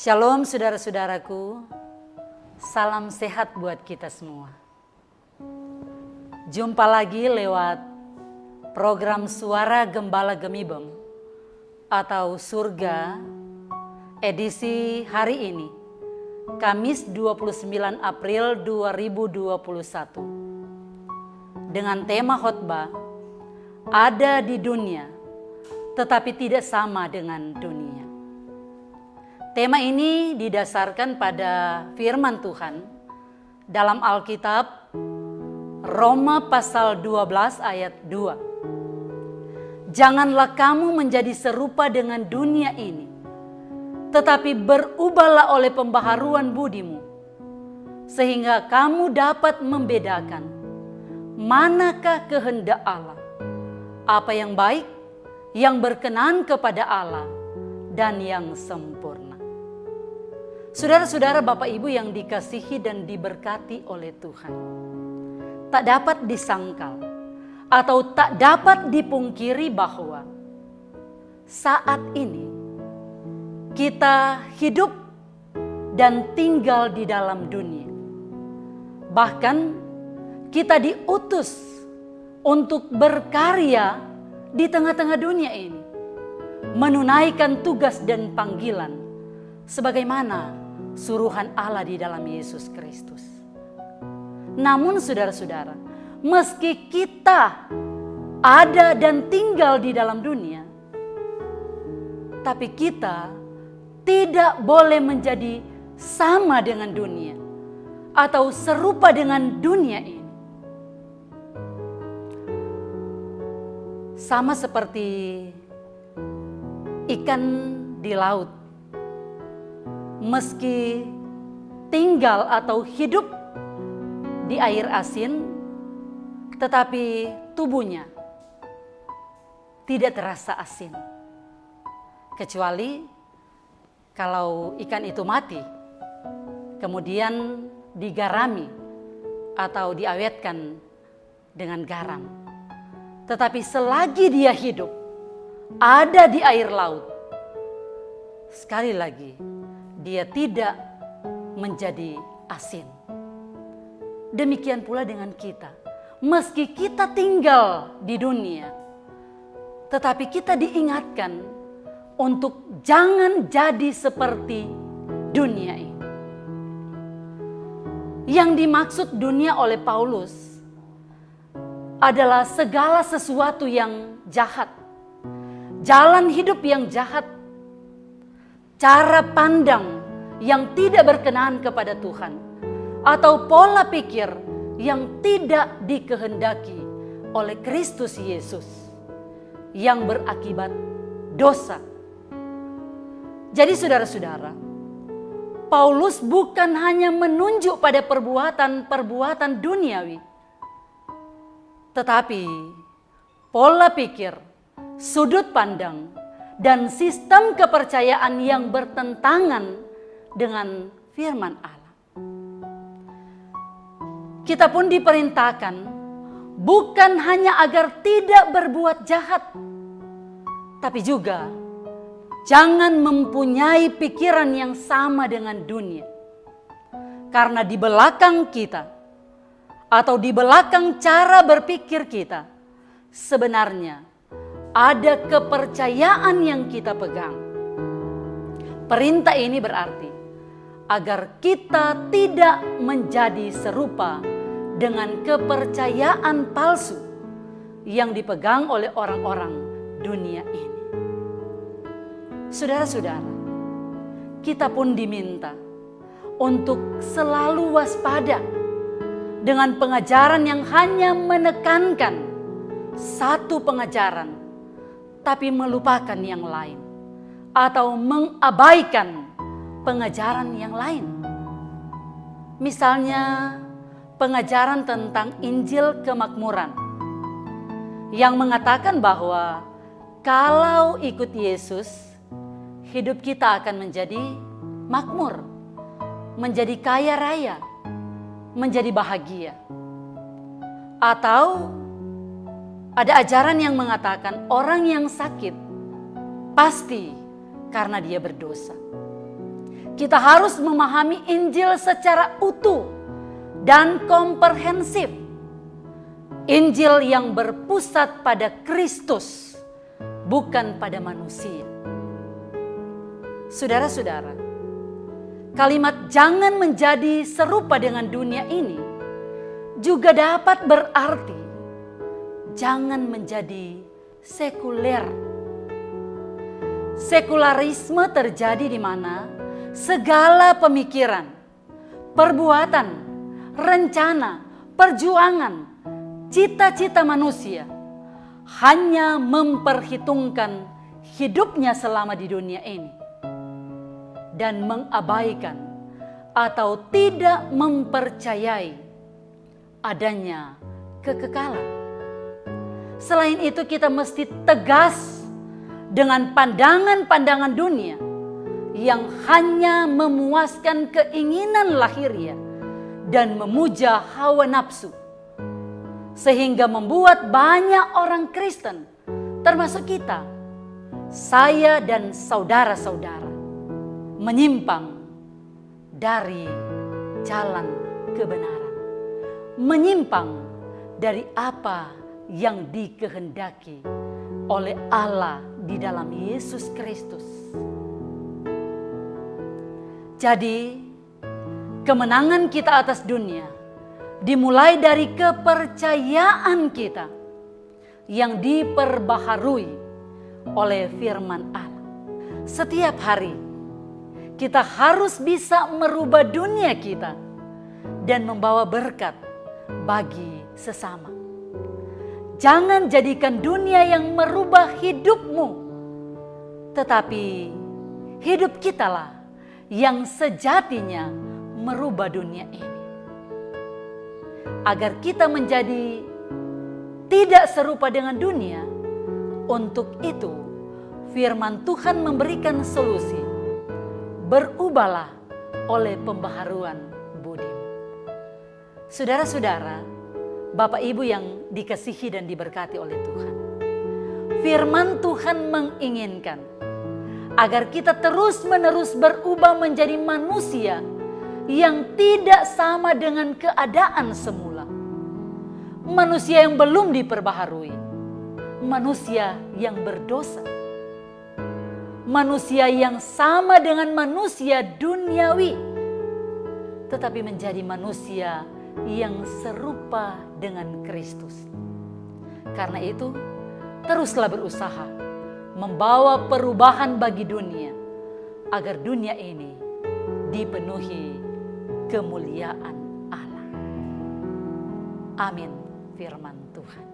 Shalom saudara-saudaraku, salam sehat buat kita semua. Jumpa lagi lewat program Suara Gembala Gemibem atau Surga edisi hari ini, Kamis 29 April 2021. Dengan tema khotbah, ada di dunia tetapi tidak sama dengan dunia. Tema ini didasarkan pada firman Tuhan dalam Alkitab Roma pasal 12 ayat 2. Janganlah kamu menjadi serupa dengan dunia ini, tetapi berubahlah oleh pembaharuan budimu, sehingga kamu dapat membedakan manakah kehendak Allah, apa yang baik, yang berkenan kepada Allah, dan yang sempurna. Saudara-saudara, Bapak Ibu yang dikasihi dan diberkati oleh Tuhan, tak dapat disangkal atau tak dapat dipungkiri bahwa saat ini kita hidup dan tinggal di dalam dunia. Bahkan kita diutus untuk berkarya di tengah-tengah dunia ini, menunaikan tugas dan panggilan sebagaimana suruhan Allah di dalam Yesus Kristus. Namun saudara-saudara, meski kita ada dan tinggal di dalam dunia, tapi kita tidak boleh menjadi sama dengan dunia atau serupa dengan dunia ini. Sama seperti ikan di laut, meski tinggal atau hidup di air asin, tetapi tubuhnya tidak terasa asin. Kecuali kalau ikan itu mati, kemudian digarami atau diawetkan dengan garam. Tetapi selagi dia hidup, ada di air laut, sekali lagi, dia tidak menjadi asin. Demikian pula dengan kita. Meski kita tinggal di dunia, tetapi kita diingatkan untuk jangan jadi seperti dunia ini. Yang dimaksud dunia oleh Paulus adalah segala sesuatu yang jahat, jalan hidup yang jahat, cara pandang yang tidak berkenan kepada Tuhan, atau pola pikir yang tidak dikehendaki oleh Kristus Yesus yang berakibat dosa. Jadi saudara-saudara, Paulus bukan hanya menunjuk pada perbuatan-perbuatan duniawi, tetapi pola pikir, sudut pandang, dan sistem kepercayaan yang bertentangan dengan firman Allah. Kita pun diperintahkan bukan hanya agar tidak berbuat jahat, tapi juga jangan mempunyai pikiran yang sama dengan dunia. Karena di belakang kita atau di belakang cara berpikir kita, sebenarnya ada kepercayaan yang kita pegang. Perintah ini berarti agar kita tidak menjadi serupa dengan kepercayaan palsu yang dipegang oleh orang-orang dunia ini. Saudara-saudara, kita pun diminta untuk selalu waspada dengan pengajaran yang hanya menekankan satu pengajaran tapi melupakan yang lain, atau mengabaikan pengajaran yang lain. Misalnya pengajaran tentang Injil kemakmuran yang mengatakan bahwa kalau ikut Yesus, hidup kita akan menjadi makmur, menjadi kaya raya, menjadi bahagia. Atau ada ajaran yang mengatakan orang yang sakit pasti karena dia berdosa. kita harus memahami Injil secara utuh dan komprehensif. Injil yang berpusat pada Kristus, bukan pada manusia. Saudara-saudara, kalimat jangan menjadi serupa dengan dunia ini juga dapat berarti jangan menjadi sekuler. Sekularisme terjadi di mana segala pemikiran, perbuatan, rencana, perjuangan, cita-cita manusia hanya memperhitungkan hidupnya selama di dunia ini dan mengabaikan atau tidak mempercayai adanya kekekalan. Selain itu, kita mesti tegas dengan pandangan-pandangan dunia yang hanya memuaskan keinginan lahiriah dan memuja hawa nafsu, sehingga membuat banyak orang Kristen, termasuk kita, saya dan saudara-saudara, menyimpang dari jalan kebenaran, menyimpang dari apa yang dikehendaki oleh Allah di dalam Yesus Kristus. Jadi, kemenangan kita atas dunia dimulai dari kepercayaan kita yang diperbaharui oleh firman Allah. Setiap hari kita harus bisa merubah dunia kita dan membawa berkat bagi sesama. Jangan jadikan dunia yang merubah hidupmu, tetapi hidup kitalah yang sejatinya merubah dunia ini. Agar kita menjadi tidak serupa dengan dunia, untuk itu firman Tuhan memberikan solusi. Berubahlah oleh pembaharuan budimu. Saudara-saudara, Bapak Ibu yang dikasihi dan diberkati oleh Tuhan, firman Tuhan menginginkan agar kita terus-menerus berubah menjadi manusia yang tidak sama dengan keadaan semula. Manusia yang belum diperbaharui, manusia yang berdosa, manusia yang sama dengan manusia duniawi, tetapi menjadi manusia yang serupa dengan Kristus. Karena itu, teruslah berusaha membawa perubahan bagi dunia, agar dunia ini dipenuhi kemuliaan Allah. Amin, firman Tuhan.